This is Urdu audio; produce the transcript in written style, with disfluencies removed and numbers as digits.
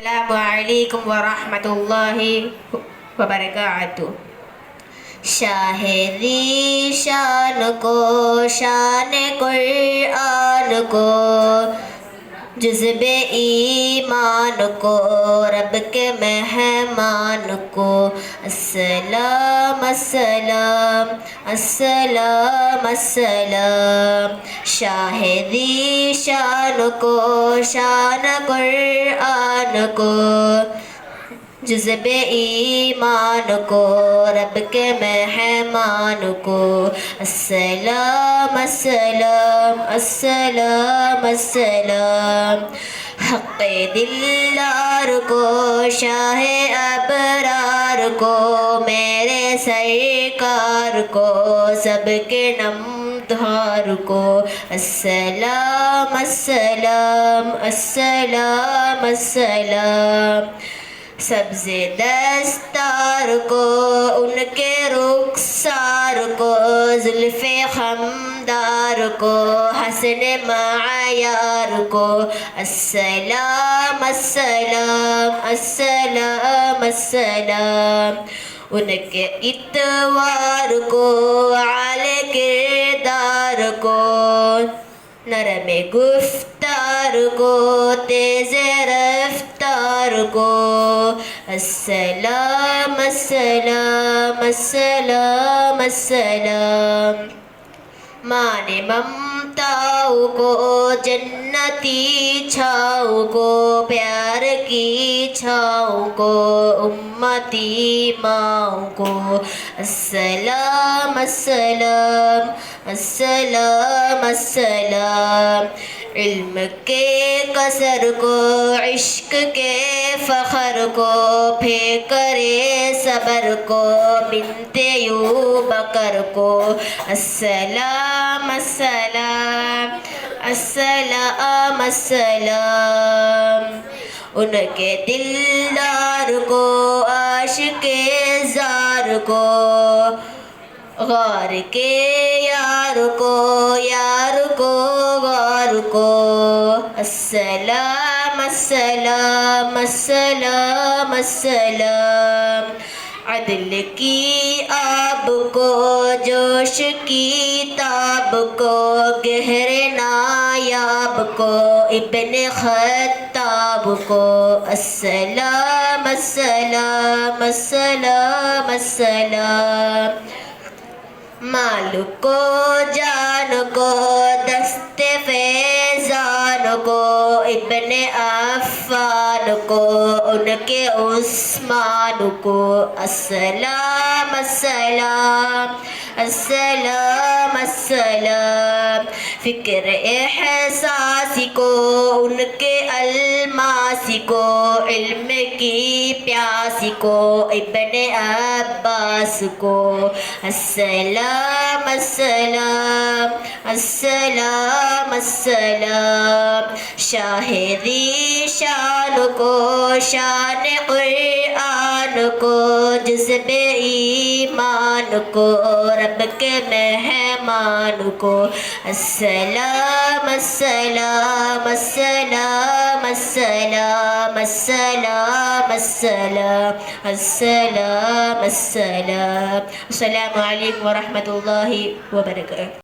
السلام علیکم ورحمۃ اللہ وبرکاتہ۔ شاہدی شان کو، شان قرآن کو، جذب ایمان کو، رب کے مہمان کو، السلام السلام السلام السلام۔ شاہدی شان کو، شان قرآن کو، جذب ایمان کو، رب کے مہمان کو، السلام السلام السلام السلام۔ حق دلدار کو، شاہ ابرار کو، میرے سرکار کو، سب کے نمدھار کو، السلام السلام السلام السلام۔ سبز دستار کو، ان کے رخسار کو، زلف خمدار کو، حسن معیار کو، السلام السلام السلام السلام۔ ان کے اتوار کو، اعلی کردار کو، نرم گفتار کو، تیز رفتار کو، السلام السلام السلام السلام۔ مان ممتاؤں کو، جنتی چھاؤں کو، پیار کی چھاؤں کو، امتی ماؤں کو، السلام السلام السلام السلام۔ علم کے قصر کو، عشق کے فخر کو، پھیکرے صبر کو، بنت یوں بکر کو، السلام السلام السلام السلام۔ ان کے دلدار کو، عاشق زار کو، غار کے یار کو، یار کو غار کو، السلام السلام السلام السلام۔ عدل کی آب کو، جوش کی تاب کو، گہرے نایاب کو، ابن خطاب کو، السلام السلام السلام السلام۔ مال کو، جان کو، دست فیضان کو، ابن عفان کو، ان کے عثمان کو، السلام السلام السلام السلام۔ فکر احساس کو، ان کے الماس کو، علم کی پیاس کو، ابن عباس کو، السلام السلام السلام السلام۔ شاہدی شان کو، شان قرآن کو، جذب ایمان کو، رب کے مہمان کو، السلام السلام السلام السلام السلام السلام السلام السلام۔ السلام علیکم ورحمۃ اللہ وبرکاتہ۔